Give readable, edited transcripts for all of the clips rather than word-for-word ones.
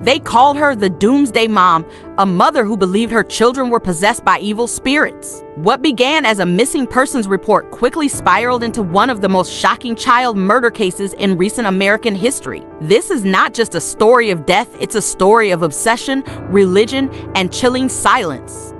They called her the Doomsday Mom, a mother who believed her children were possessed by evil spirits. What began as a missing persons report quickly spiraled into one of the most shocking child murder cases in recent American history. This is not just a story of death, it's a story of obsession, religion, and chilling silence.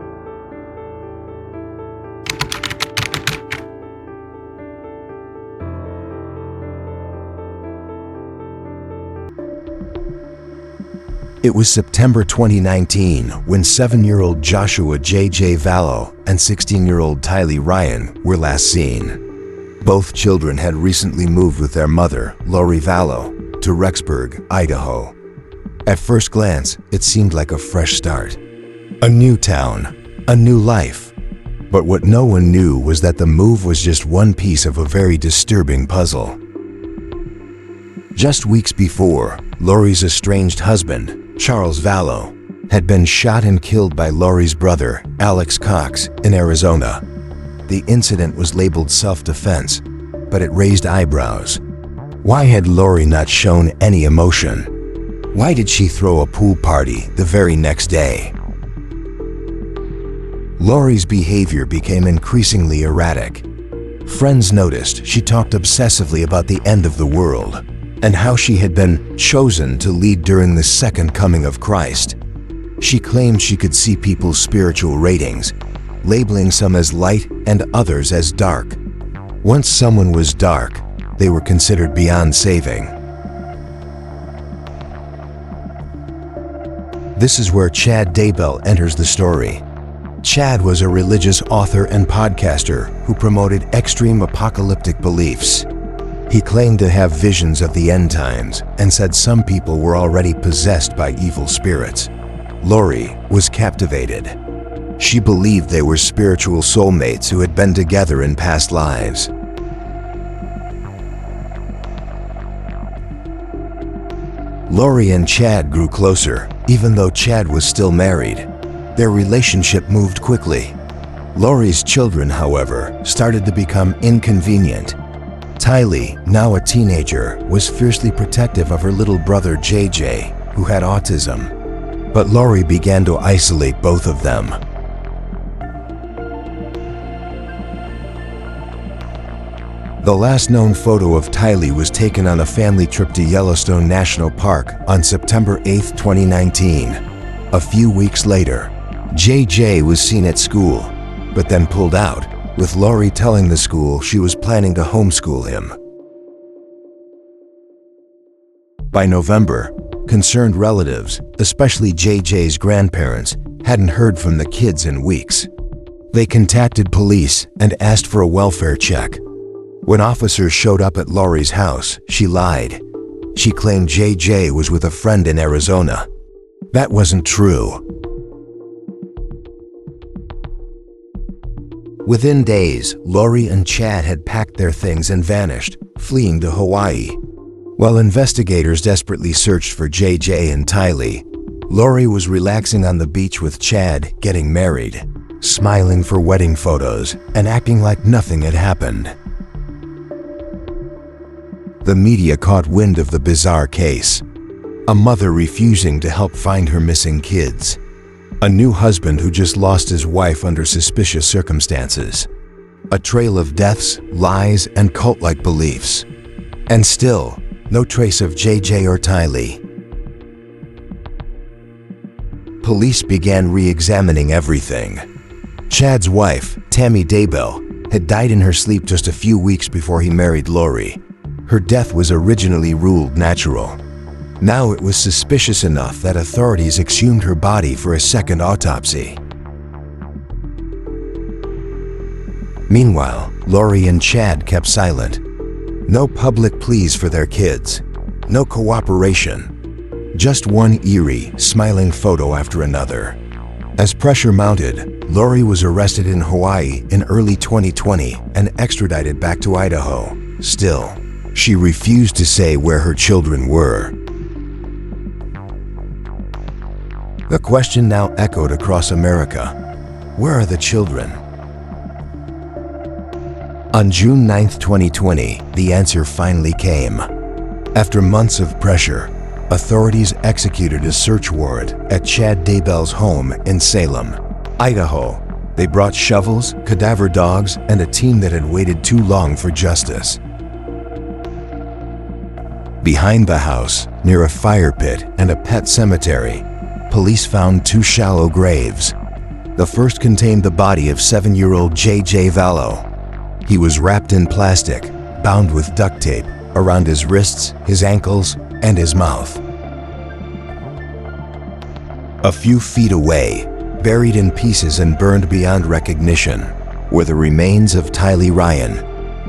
It was September 2019 when 7-year-old Joshua J.J. Vallow and 16-year-old Tylee Ryan were last seen. Both children had recently moved with their mother, Lori Vallow, to Rexburg, Idaho. At first glance, it seemed like a fresh start. A new town, a new life. But what no one knew was that the move was just one piece of a very disturbing puzzle. Just weeks before, Lori's estranged husband, Charles Vallow, had been shot and killed by Lori's brother, Alex Cox, in Arizona. The incident was labeled self-defense, but it raised eyebrows. Why had Lori not shown any emotion? Why did she throw a pool party the very next day? Lori's behavior became increasingly erratic. Friends noticed she talked obsessively about the end of the world and how she had been chosen to lead during the second coming of Christ. She claimed she could see people's spiritual ratings, labeling some as light and others as dark. Once someone was dark, they were considered beyond saving. This is where Chad Daybell enters the story. Chad was a religious author and podcaster who promoted extreme apocalyptic beliefs. He claimed to have visions of the end times and said some people were already possessed by evil spirits. Lori was captivated. She believed they were spiritual soulmates who had been together in past lives. Lori and Chad grew closer, even though Chad was still married. Their relationship moved quickly. Lori's children, however, started to become inconvenient. Tylee, now a teenager, was fiercely protective of her little brother JJ, who had autism. But Lori began to isolate both of them. The last known photo of Tylee was taken on a family trip to Yellowstone National Park on September 8, 2019. A few weeks later, JJ was seen at school, but then pulled out, with Lori telling the school she was planning to homeschool him. By November, concerned relatives, especially JJ's grandparents, hadn't heard from the kids in weeks. They contacted police and asked for a welfare check. When officers showed up at Lori's house, she lied. She claimed JJ was with a friend in Arizona. That wasn't true. Within days, Lori and Chad had packed their things and vanished, fleeing to Hawaii. While investigators desperately searched for JJ and Tylee, Lori was relaxing on the beach with Chad, getting married, smiling for wedding photos, and acting like nothing had happened. The media caught wind of the bizarre case. A mother refusing to help find her missing kids. A new husband who just lost his wife under suspicious circumstances. A trail of deaths, lies, and cult-like beliefs. And still, no trace of JJ or Tylee. Police began re-examining everything. Chad's wife, Tammy Daybell, had died in her sleep just a few weeks before he married Lori. Her death was originally ruled natural. Now it was suspicious enough that authorities exhumed her body for a second autopsy. Meanwhile, Lori and Chad kept silent. No public pleas for their kids. No cooperation. Just one eerie, smiling photo after another. As pressure mounted, Lori was arrested in Hawaii in early 2020 and extradited back to Idaho. Still, she refused to say where her children were. The question now echoed across America. Where are the children? On June 9, 2020, the answer finally came. After months of pressure, authorities executed a search warrant at Chad Daybell's home in Salem, Idaho. They brought shovels, cadaver dogs, and a team that had waited too long for justice. Behind the house, near a fire pit and a pet cemetery, police found two shallow graves. The first contained the body of 7-year-old J.J. Vallow. He was wrapped in plastic, bound with duct tape around his wrists, his ankles, and his mouth. A few feet away, buried in pieces and burned beyond recognition, were the remains of Tylee Ryan.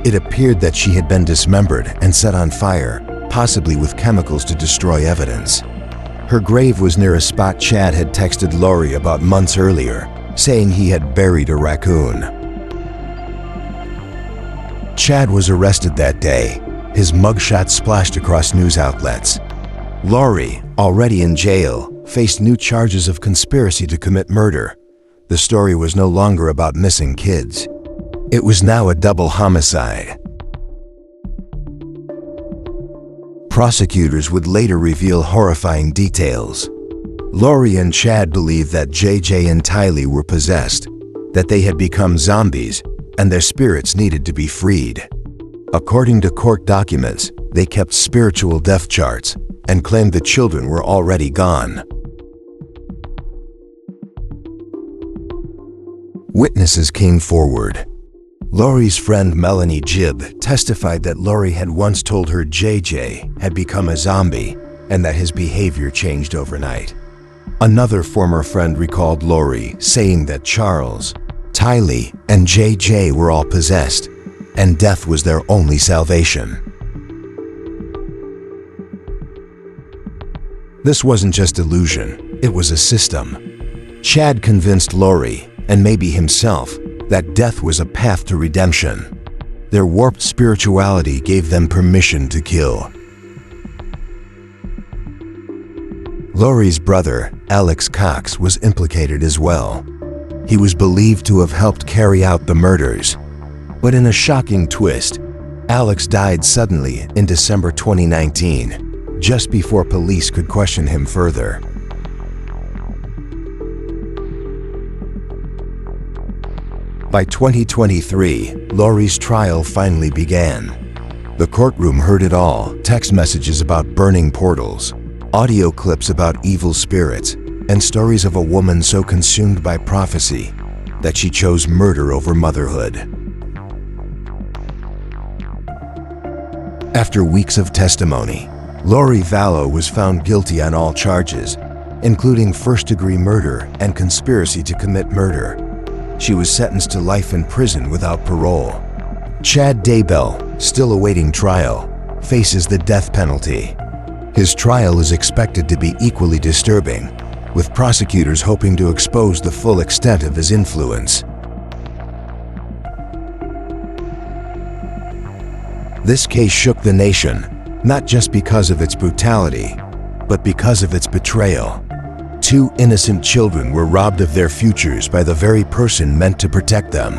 It appeared that she had been dismembered and set on fire, possibly with chemicals to destroy evidence. Her grave was near a spot Chad had texted Lori about months earlier, saying he had buried a raccoon. Chad was arrested that day. His mugshot splashed across news outlets. Lori, already in jail, faced new charges of conspiracy to commit murder. The story was no longer about missing kids. It was now a double homicide. Prosecutors would later reveal horrifying details. Lori and Chad believed that JJ and Tylee were possessed, that they had become zombies, and their spirits needed to be freed. According to court documents, they kept spiritual death charts and claimed the children were already gone. Witnesses came forward. Lori's friend Melanie Gibb testified that Lori had once told her JJ had become a zombie and that his behavior changed overnight. Another former friend recalled Lori saying that Charles, Tylee, and JJ were all possessed, and death was their only salvation. This wasn't just illusion, it was a system. Chad convinced Lori, and maybe himself, that death was a path to redemption. Their warped spirituality gave them permission to kill. Lori's brother, Alex Cox, was implicated as well. He was believed to have helped carry out the murders. But in a shocking twist, Alex died suddenly in December 2019, just before police could question him further. By 2023, Lori's trial finally began. The courtroom heard it all: text messages about burning portals, audio clips about evil spirits, and stories of a woman so consumed by prophecy that she chose murder over motherhood. After weeks of testimony, Lori Vallow was found guilty on all charges, including first-degree murder and conspiracy to commit murder. She was sentenced to life in prison without parole. Chad Daybell, still awaiting trial, faces the death penalty. His trial is expected to be equally disturbing, with prosecutors hoping to expose the full extent of his influence. This case shook the nation, not just because of its brutality, but because of its betrayal. Two innocent children were robbed of their futures by the very person meant to protect them.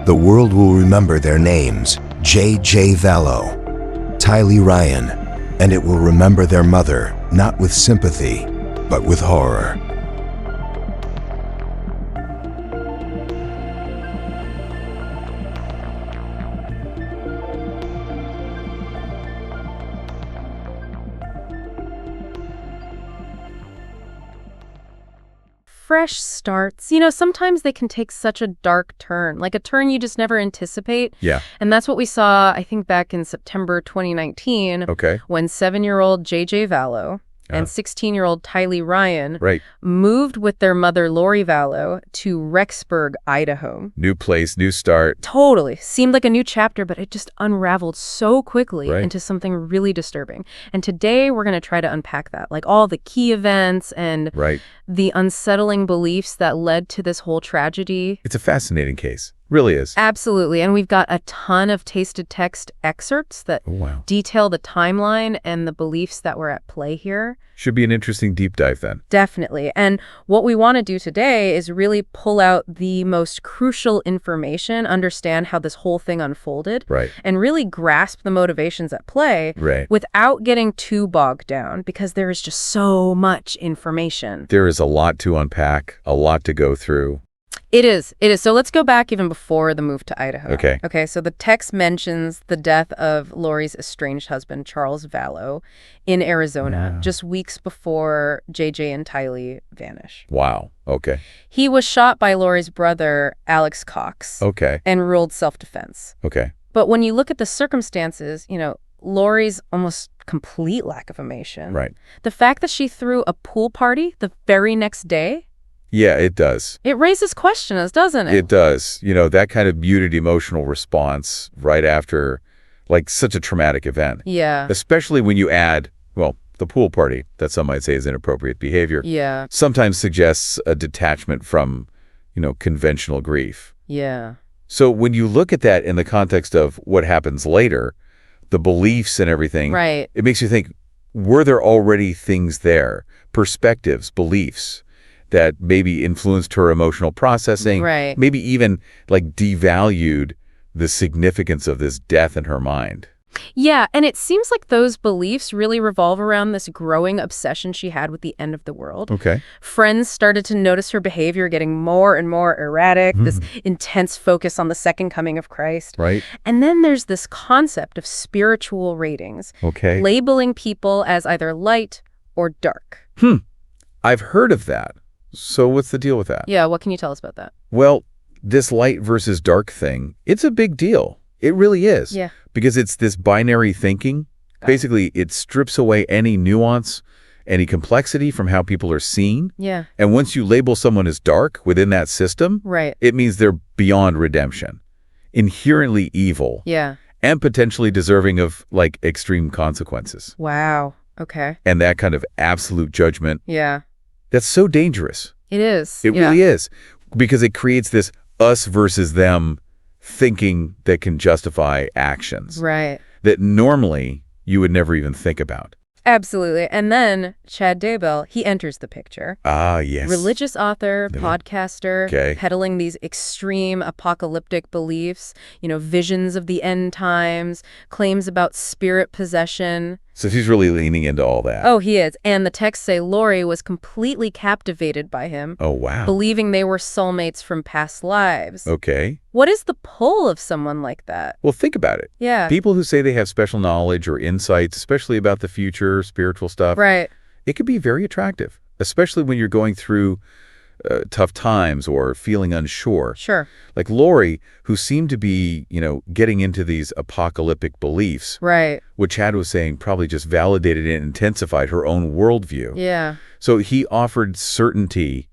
The world will remember their names: J.J. Vallow, Tylee Ryan, and it will remember their mother, not with sympathy, but with horror. Fresh starts, sometimes they can take such a dark turn, like a turn you just never anticipate. Yeah. And that's what we saw, I think, back in September 2019, Okay. when 7-year-old J.J. Vallow and 16-year-old Tylee Ryan Right. moved with their mother, Lori Vallow, to Rexburg, Idaho. New place, new start. Totally. Seemed like a new chapter, but it just unraveled so quickly Right. into something really disturbing. And today we're going to try to unpack that, like all the key events and Right. the unsettling beliefs that led to this whole tragedy. It's a fascinating case. Really is. Absolutely. And we've got a ton of tasted text excerpts that Oh, wow. detail the timeline and the beliefs that were at play here. Should be an interesting deep dive then. Definitely. And what we want to do today is really pull out the most crucial information, understand how this whole thing unfolded, Right. and really grasp the motivations at play Right. without getting too bogged down, because there is just so much information. There is a lot to unpack, a lot to go through. It is. So let's go back even before the move to Idaho. Okay. So the text mentions the death of Lori's estranged husband, Charles Vallow, in Arizona, Wow. just weeks before JJ and Tylee vanish. Wow. Okay. He was shot by Lori's brother, Alex Cox, Okay. and ruled self-defense. Okay. But when you look at the circumstances, Lori's almost complete lack of emotion. Right. The fact that she threw a pool party the very next day, Yeah, it does. it raises questions, doesn't it? It does. That kind of muted emotional response right after, like, such a traumatic event. Yeah. Especially when you add, well, the pool party, that some might say is inappropriate behavior, Yeah. sometimes suggests a detachment from, conventional grief. Yeah. So when you look at that in the context of what happens later, the beliefs and everything, Right. it makes you think, were there already things there, perspectives, beliefs, that maybe influenced her emotional processing, Right. maybe even like devalued the significance of this death in her mind? Yeah, and it seems like those beliefs really revolve around this growing obsession she had with the end of the world. Okay. Friends started to notice her behavior getting more and more erratic, this intense focus on the second coming of Christ. Right. And then there's this concept of spiritual ratings, Okay. labeling people as either light or dark. I've heard of that. So what's the deal with that? Yeah, what can you tell us about that? Well, this light versus dark thing, it's a big deal. It really is. Yeah. Because it's this binary thinking. Got it. Basically, it strips away any nuance, any complexity from how people are seen. Yeah, And once you label someone as dark within that system, right. it means they're beyond redemption, inherently evil, Yeah. and potentially deserving of, like, extreme consequences. Wow. Okay. And that kind of absolute judgment, Yeah, that's so dangerous. it is. It really is. Because it creates this us versus them thinking that can justify actions Right. that normally you would never even think about. Absolutely. And then Chad Daybell, he enters the picture. Ah, yes. Religious author, Yeah. podcaster, Okay. peddling these extreme apocalyptic beliefs, visions of the end times, claims about spirit possession. So he's really leaning into all that. Oh, he is. And the texts say Lori was completely captivated by him, Oh, wow. believing they were soulmates from past lives. Okay. What is the pull of someone like that? Well, think about it. Yeah. People who say they have special knowledge or insights, especially about the future, spiritual stuff, Right. it could be very attractive, especially when you're going through tough times or feeling unsure. Sure. Like Lori, who seemed to be, getting into these apocalyptic beliefs, Right. what Chad was saying probably just validated and intensified her own worldview. Yeah. So he offered certainty,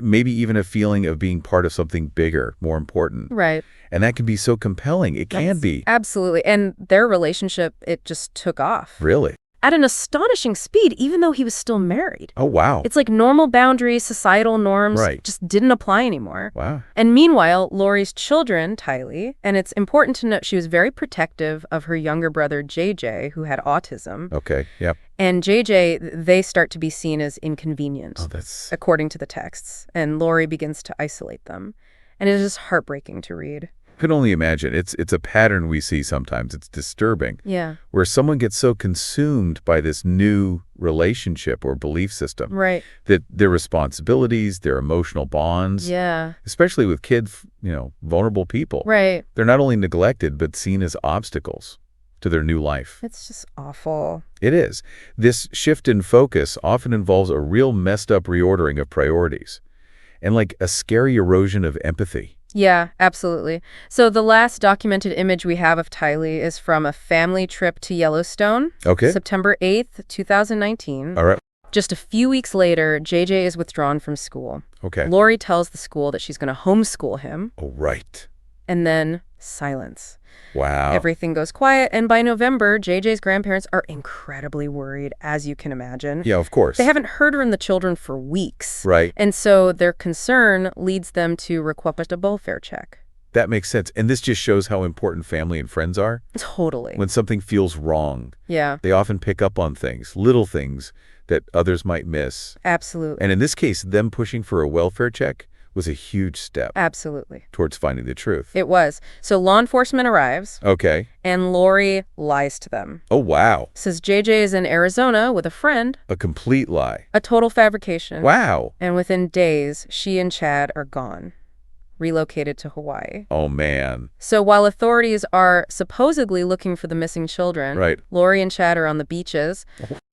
maybe even a feeling of being part of something bigger, more important. Right. And that can be so compelling. It can be. Absolutely. And their relationship, it just took off. Really? At an astonishing speed, even though he was still married. Oh, wow. It's like normal boundaries, societal norms Right. just didn't apply anymore. Wow. And meanwhile, Lori's children, Tylee, and it's important to note she was very protective of her younger brother, JJ, who had autism. Okay. Yep. And JJ, they start to be seen as inconvenient, Oh, that's... according to the texts. And Lori begins to isolate them. And it is just heartbreaking to read. I can only imagine. It's a pattern we see sometimes. It's disturbing. Yeah. Where someone gets so consumed by this new relationship or belief system Right. that their responsibilities, their emotional bonds, Yeah. especially with kids, vulnerable people, Right. they're not only neglected but seen as obstacles to their new life. It's just awful. It is. This shift in focus often involves a real messed up reordering of priorities and like a scary erosion of empathy. Yeah, absolutely. So the last documented image we have of Tylee is from a family trip to Yellowstone, Okay. September 8th, 2019. All right. Just a few weeks later, JJ is withdrawn from school. Okay. Lori tells the school that she's going to homeschool him. Oh, right. And then Silence. Wow. Everything goes quiet, and by November, JJ's grandparents are incredibly worried, as you can imagine. Yeah, of course. They haven't heard from the children for weeks. Right. And so their concern leads them to request a welfare check. That makes sense. And this just shows how important family and friends are. Totally. When something feels wrong, Yeah, they often pick up on things, little things that others might miss. absolutely. And in this case, them pushing for a welfare check was a huge step Absolutely. towards finding the truth. It was. So law enforcement arrives, Okay. and Lori lies to them. Oh, wow. Says JJ is in Arizona with a friend. A complete lie. A total fabrication. Wow. And within days, she and Chad are gone, relocated to Hawaii. Oh, man. So while authorities are supposedly looking for the missing children, Right. Lori and Chad are on the beaches,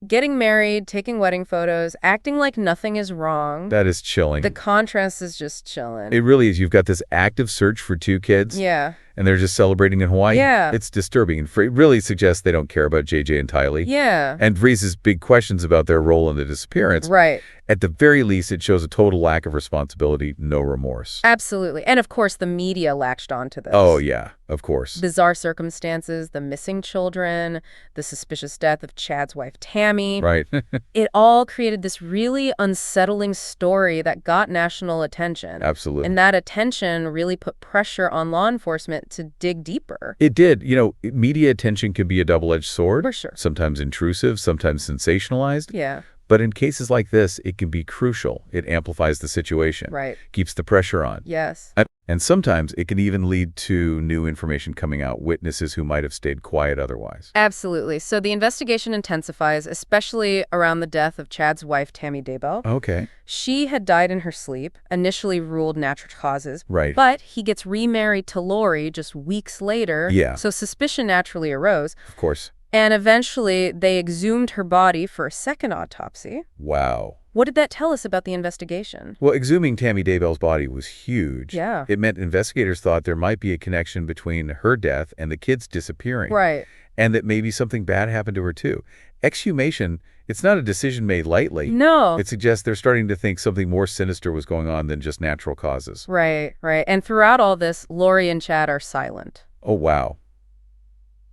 getting married, taking wedding photos, acting like nothing is wrong. That is chilling. The contrast is just chilling. It really is. You've got this active search for two kids. Yeah. And they're just celebrating in Hawaii. Yeah. It's disturbing. And it really suggests they don't care about JJ and Tylee. Yeah. And raises big questions about their role in the disappearance. Right. At the very least, it shows a total lack of responsibility, no remorse. Absolutely. And of course, the media latched onto this. Oh, yeah, of course. Bizarre circumstances, the missing children, the suspicious death of Chad's wife, Tammy. Right. It all created this really unsettling story that got national attention. Absolutely. And that attention really put pressure on law enforcement to dig deeper. It did. You know, media attention can be a double-edged sword. For sure. Sometimes intrusive, sometimes sensationalized. Yeah. But in cases like this, it can be crucial. It amplifies the situation. Right. Keeps the pressure on. Yes. And sometimes it can even lead to new information coming out, witnesses who might have stayed quiet otherwise. Absolutely. So the investigation intensifies, especially around the death of Chad's wife, Tammy Daybell. Okay. She had died in her sleep, initially ruled natural causes. Right. But he gets remarried to Lori just weeks later. Yeah. So suspicion naturally arose. Of course. And eventually, they exhumed her body for a second autopsy. Wow. What did that tell us about the investigation? Well, exhuming Tammy Daybell's body was huge. Yeah. It meant investigators thought there might be a connection between her death and the kids disappearing. Right. And that maybe something bad happened to her, too. Exhumation, it's not a decision made lightly. No. It suggests they're starting to think something more sinister was going on than just natural causes. Right, right. And throughout all this, Lori and Chad are silent. Oh, wow.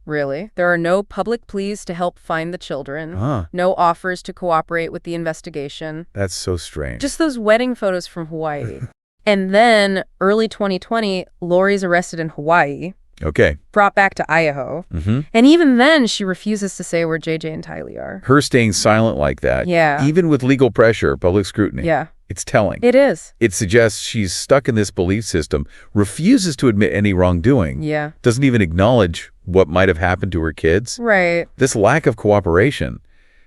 Really? There are no public pleas to help find the children. Huh. No offers to cooperate with the investigation. That's so strange. Just those wedding photos from Hawaii. And then, early 2020, Lori's arrested in Hawaii, Okay. brought back to Idaho. Mm-hmm. And even then, she refuses to say where JJ and Tylee are. Her staying silent like that, Yeah. even with legal pressure, public scrutiny, Yeah, it's telling. it is. It suggests she's stuck in this belief system, refuses to admit any wrongdoing, Yeah. doesn't even acknowledge what might have happened to her kids. Right. This lack of cooperation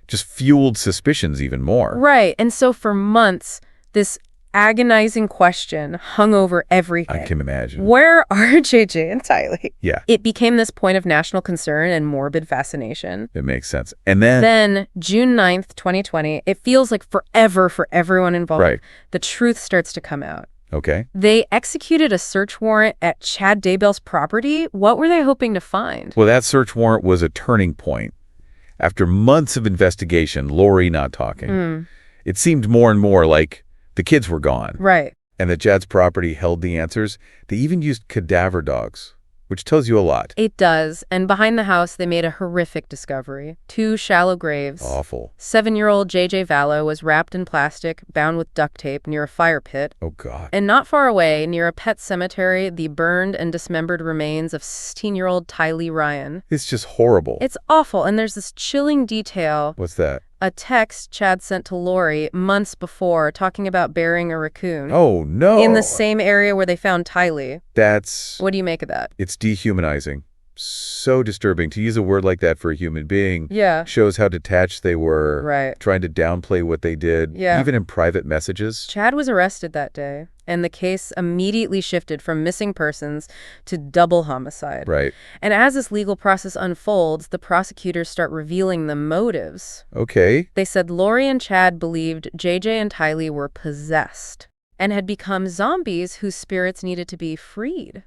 just fueled suspicions even more. Right. And so for months, this agonizing question hung over everything. I can imagine. Where are JJ and Tylee? Yeah, It became this point of national concern and morbid fascination. it makes sense. And then, Then, June 9th, 2020, it feels like forever for everyone involved. Right. The truth starts to come out. okay. They executed a search warrant at Chad Daybell's property. What were they hoping to find? Well, that search warrant was a turning point. After months of investigation, Lori not talking, it seemed more and more like the kids were gone. Right. And that Chad's property held the answers. They even used cadaver dogs, which tells you a lot. It does. And behind the house, they made a horrific discovery. 2 shallow graves. Awful. 7-year-old JJ Vallow was wrapped in plastic, bound with duct tape near a fire pit. Oh, God. And not far away, near a pet cemetery, the burned and dismembered remains of 16-year-old Tylee Ryan. It's just horrible. It's awful. And there's this chilling detail. What's that? A text Chad sent to Lori months before talking about burying a raccoon. Oh, no. In the same area where they found Tylee. That's... What do you make of that? It's dehumanizing. So disturbing. To use a word like that for a human being Yeah. shows how detached they were. Right. Trying to downplay what they did. Yeah. Even in private messages. Chad was arrested that day, and the case immediately shifted from missing persons to double homicide. Right. And as this legal process unfolds, the prosecutors start revealing the motives. Okay. They said Lori and Chad believed JJ and Tylee were possessed and had become zombies whose spirits needed to be freed.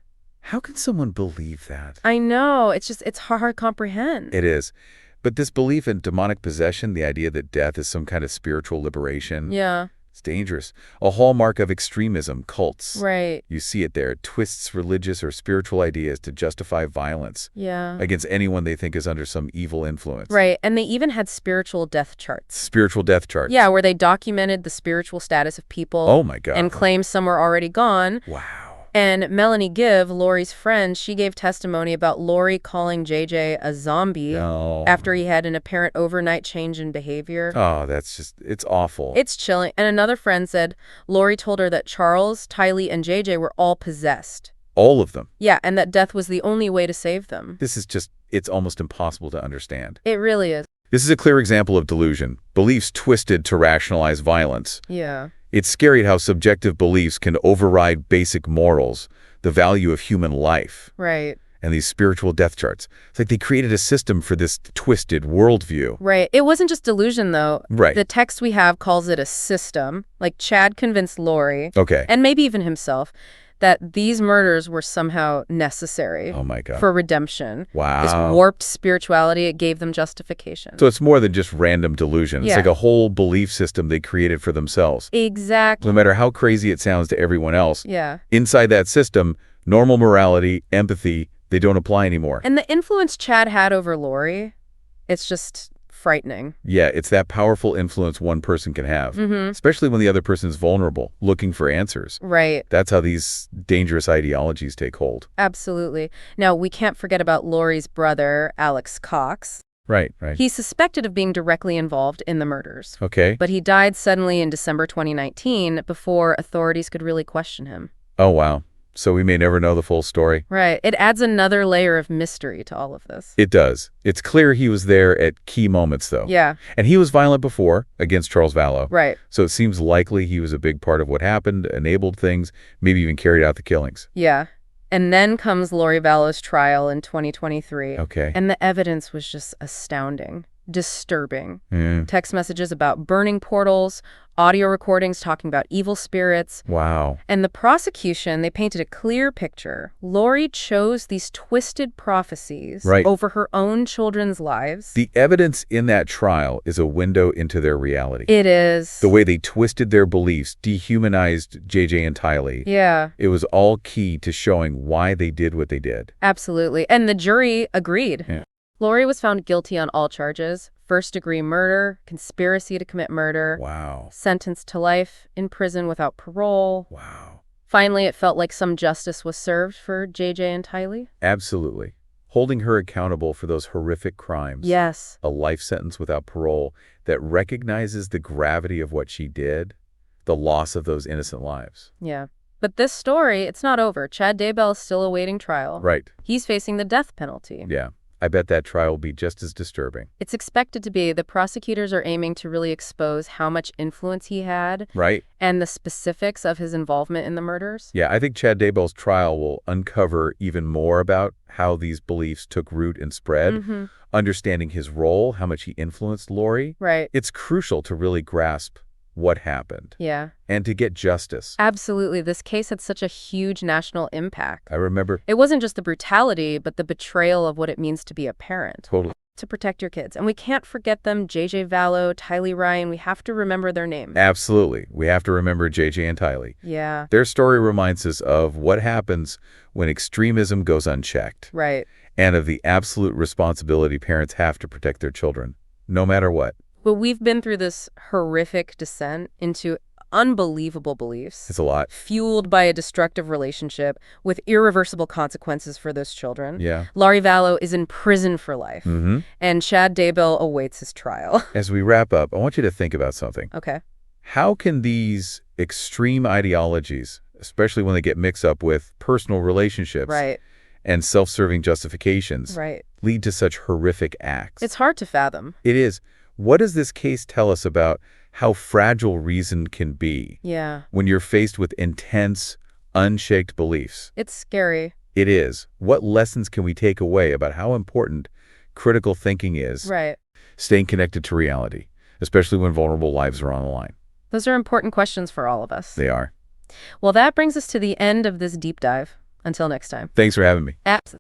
How can someone believe that? I know. It's hard to comprehend. It is. But this belief in demonic possession, the idea that death is some kind of spiritual liberation, Yeah. It's dangerous. A hallmark of extremism, cults. Right. You see it there. It twists religious or spiritual ideas to justify violence Yeah. against anyone they think is under some evil influence. Right. And they even had spiritual death charts. Spiritual death charts. Yeah, where they documented the spiritual status of people. Oh, my God. And claimed some were already gone. Wow. And Melanie Give, Lori's friend, she gave testimony about Lori calling JJ a zombie after he had an apparent overnight change in behavior. Oh, it's awful. It's chilling. And another friend said Lori told her that Charles, Tylee, and JJ were all possessed. All of them. Yeah, and that death was the only way to save them. It's almost impossible to understand. It really is. This is a clear example of delusion. Beliefs twisted to rationalize violence. Yeah. It's scary how subjective beliefs can override basic morals, the value of human life. Right. And these spiritual death charts. It's like they created a system for this twisted worldview. Right. It wasn't just delusion, though. Right. The text we have calls it a system. Like Chad convinced Lori, Okay. and maybe even himself, that these murders were somehow necessary Oh, my God. for redemption. Wow. This warped spirituality, it gave them justification. So it's more than just random delusion. It's Yeah. like a whole belief system they created for themselves. Exactly. No matter how crazy it sounds to everyone else, Yeah. inside that system, normal morality, empathy, they don't apply anymore. And the influence Chad had over Lori, it's just frightening. Yeah, it's that powerful influence one person can have, especially when the other person's vulnerable, looking for answers. Right. That's how these dangerous ideologies take hold. Absolutely. Now, we can't forget about Lori's brother, Alex Cox. Right. He's suspected of being directly involved in the murders. Okay. But he died suddenly in December 2019 before authorities could really question him. Oh, wow. So we may never know the full story. Right. It adds another layer of mystery to all of this. It does. It's clear he was there at key moments, though. Yeah. And he was violent before against Charles Vallow. Right. So it seems likely he was a big part of what happened, enabled things, maybe even carried out the killings. Yeah. And then comes Lori Vallow's trial in 2023. Okay. And the evidence was just astounding, disturbing. Yeah. Text messages about burning portals, audio recordings talking about evil spirits. Wow. And the prosecution, they painted a clear picture. Lori chose these twisted prophecies over her own children's lives. The evidence in that trial is a window into their reality. It is. The way they twisted their beliefs, dehumanized JJ and Tylee. Yeah. It was all key to showing why they did what they did. Absolutely. And the jury agreed. Yeah. Lori was found guilty on all charges: first-degree murder, conspiracy to commit murder, Wow. sentenced to life in prison without parole. Wow. Finally, it felt like some justice was served for JJ and Tylee. Absolutely. Holding her accountable for those horrific crimes. Yes. A life sentence without parole that recognizes the gravity of what she did, the loss of those innocent lives. Yeah. But this story, it's not over. Chad Daybell is still awaiting trial. Right. He's facing the death penalty. Yeah. I bet that trial will be just as disturbing. It's expected to be. The prosecutors are aiming to really expose how much influence he had. Right. And the specifics of his involvement in the murders. Yeah, I think Chad Daybell's trial will uncover even more about how these beliefs took root and spread, understanding his role, how much he influenced Lori. Right. It's crucial to really grasp what happened. Yeah. And to get justice. Absolutely. This case had such a huge national impact. I remember. It wasn't just the brutality, but the betrayal of what it means to be a parent. Totally. To protect your kids. And we can't forget them, JJ Vallow, Tylee Ryan. We have to remember their names. Absolutely. We have to remember JJ and Tylee. Yeah. Their story reminds us of what happens when extremism goes unchecked. Right. And of the absolute responsibility parents have to protect their children, no matter what. But we've been through this horrific descent into unbelievable beliefs. It's a lot. Fueled by a destructive relationship with irreversible consequences for those children. Yeah. Lori Vallow is in prison for life. Mm-hmm. And Chad Daybell awaits his trial. As we wrap up, I want you to think about something. Okay. How can these extreme ideologies, especially when they get mixed up with personal relationships Right. and self-serving justifications, Right. lead to such horrific acts? It's hard to fathom. It is. What does this case tell us about how fragile reason can be Yeah. when you're faced with intense, unshaked beliefs? It's scary. It is. What lessons can we take away about how important critical thinking is? Right. Staying connected to reality, especially when vulnerable lives are on the line. Those are important questions for all of us. They are. Well, that brings us to the end of this deep dive. Until next time. Thanks for having me. Absolutely.